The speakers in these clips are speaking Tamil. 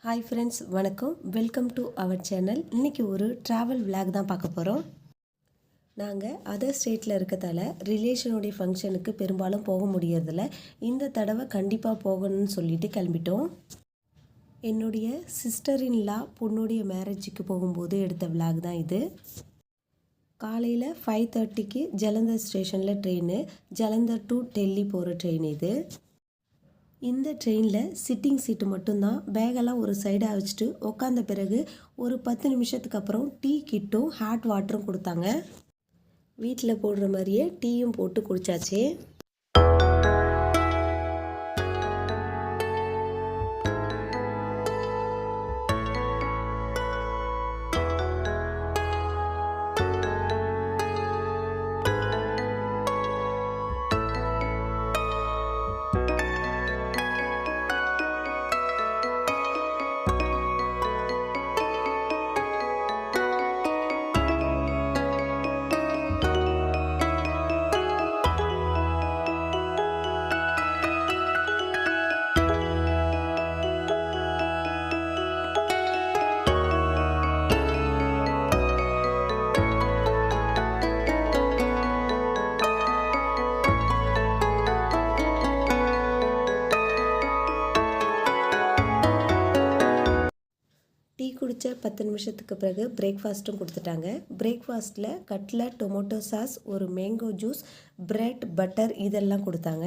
ஹாய் ஃப்ரெண்ட்ஸ், வணக்கம். Welcome to our channel. இன்றைக்கி ஒரு ட்ராவல் விளாக் தான் பார்க்க போகிறோம். நாங்கள் அதர் ஸ்டேட்டில் இருக்கதால ரிலேஷனுடைய ஃபங்க்ஷனுக்கு பெரும்பாலும் போக முடியறதில்ல. இந்த தடவை கண்டிப்பாக போகணும்னு சொல்லிட்டு கிளம்பிட்டோம். என்னுடைய சிஸ்டரின்லா பொண்ணுடைய மேரேஜுக்கு போகும்போது எடுத்த விளாக் தான் இது. காலையில் 5:30க்கு ஜலந்தர் ஸ்டேஷனில் ட்ரெயின், ஜலந்தர் டு டெல்லி போகிற ட்ரெயின் இது. இந்த ட்ரெயினில் சிட்டிங் சீட்டு மட்டும்தான். பேகெல்லாம் ஒரு சைடாக வச்சுட்டு உட்காந்த பிறகு ஒரு 10 நிமிஷத்துக்கு அப்புறம் டீ கிட்டும் ஹாட் வாட்டரும் கொடுத்தாங்க. வீட்டில் போடுற மாதிரியே டீயும் போட்டு குடித்தாச்சு. டீ குடித்த 10 நிமிஷத்துக்கு பிறகு பிரேக்ஃபாஸ்ட்டும் கொடுத்துட்டாங்க. பிரேக்ஃபாஸ்ட்டில் கட்லட், டொமேட்டோ சாஸ், ஒரு மேங்கோ ஜூஸ், பிரெட், பட்டர் இதெல்லாம் கொடுத்தாங்க.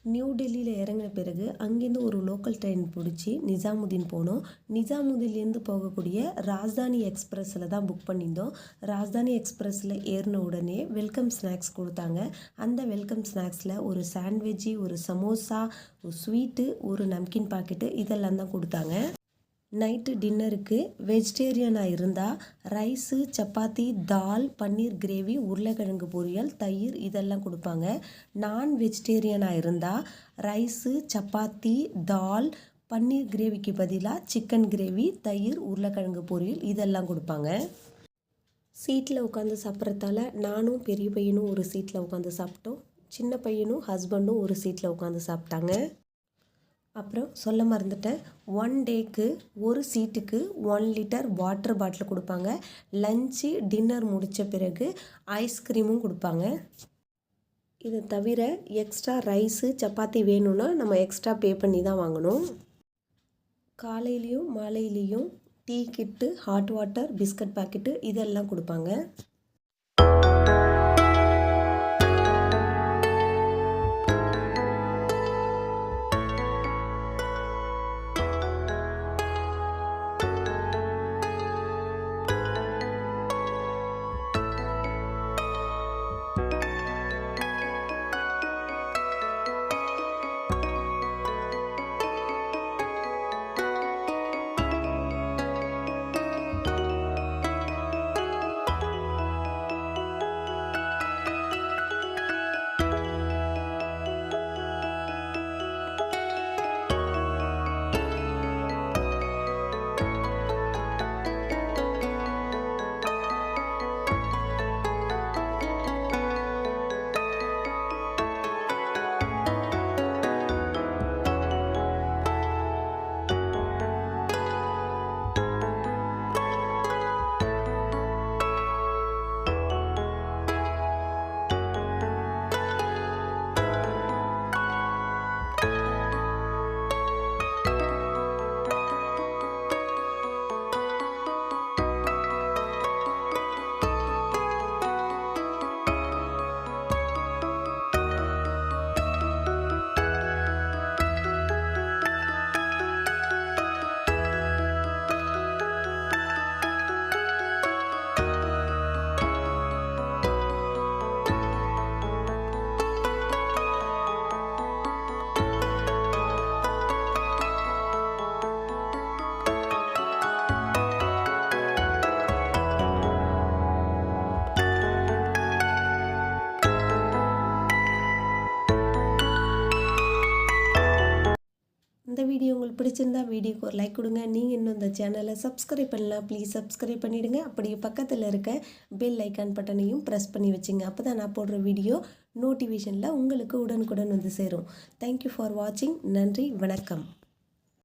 நியூ டெல்லியில் இறங்கின பிறகு அங்கேருந்து ஒரு லோக்கல் ட்ரெயின் பிடிச்சி நிஜாமுதீன் போனோம். நிஜாமுதீன்லேருந்து போகக்கூடிய ராஜ்தானி எக்ஸ்பிரஸில் தான் புக் பண்ணியிருந்தோம். ராஜ்தானி எக்ஸ்பிரஸில் ஏறின உடனே வெல்கம் ஸ்நாக்ஸ் கொடுத்தாங்க. அந்த வெல்கம் ஸ்நாக்ஸில் ஒரு சாண்ட்விட்ஜு, ஒரு சமோசா, ஒரு ஸ்வீட்டு, ஒரு நம்கின் பாக்கெட்டு இதெல்லாம் தான் கொடுத்தாங்க. நைட்டு டின்னருக்கு வெஜிடேரியனாக இருந்தால் ரைஸு, சப்பாத்தி, தால், பன்னீர் கிரேவி, உருளைக்கிழங்கு பொரியல், தயிர் இதெல்லாம் கொடுப்பாங்க. நான் வெஜிடேரியனாக இருந்தால் ரைஸு, சப்பாத்தி, தால், பன்னீர் கிரேவிக்கு பதிலாக சிக்கன் கிரேவி, தயிர், உருளைக்கிழங்கு பொரியல் இதெல்லாம் கொடுப்பாங்க. சீட்டில் உட்காந்து சாப்பிட்றதால நானும் பெரிய பையனும் ஒரு சீட்டில் உட்காந்து சாப்பிட்டோம். சின்ன பையனும் ஹஸ்பண்டும் ஒரு சீட்டில் உட்காந்து சாப்பிட்டாங்க. அப்புறம் சொல்ல மறந்துட்டேன், 1 டேக்கு ஒரு சீட்டுக்கு 1 லிட்டர் வாட்டர் பாட்டில் கொடுப்பாங்க. லஞ்சு, டின்னர் முடித்த பிறகு ஐஸ்கிரீமும் கொடுப்பாங்க. இதை தவிர எக்ஸ்ட்ரா ரைஸு, சப்பாத்தி வேணும்னா நம்ம எக்ஸ்ட்ரா பே பண்ணி தான் வாங்கணும். காலையிலையும் மாலையிலையும் டீ கிட்டு, ஹாட் வாட்டர், பிஸ்கட் பாக்கெட்டு இதெல்லாம் கொடுப்பாங்க. இந்த வீடியோ உங்களுக்கு பிடிச்சிருந்தா வீடியோக்கு ஒரு லைக் கொடுங்க. நீங்கள் இன்னும் இந்த சேனலை சப்ஸ்கிரைப் பண்ணலாம், ப்ளீஸ் சப்ஸ்கிரைப் பண்ணிவிடுங்க. அப்படியே பக்கத்தில் இருக்க பெல் ஐக்கான் பட்டனையும் ப்ரெஸ் பண்ணி வச்சுங்க. அப்போ தான் நான் போடுற வீடியோ நோட்டிஃபிகேஷனில் உங்களுக்கு உடனுக்குடன் வந்து சேரும். தேங்க்யூ ஃபார் வாட்சிங். நன்றி, வணக்கம்.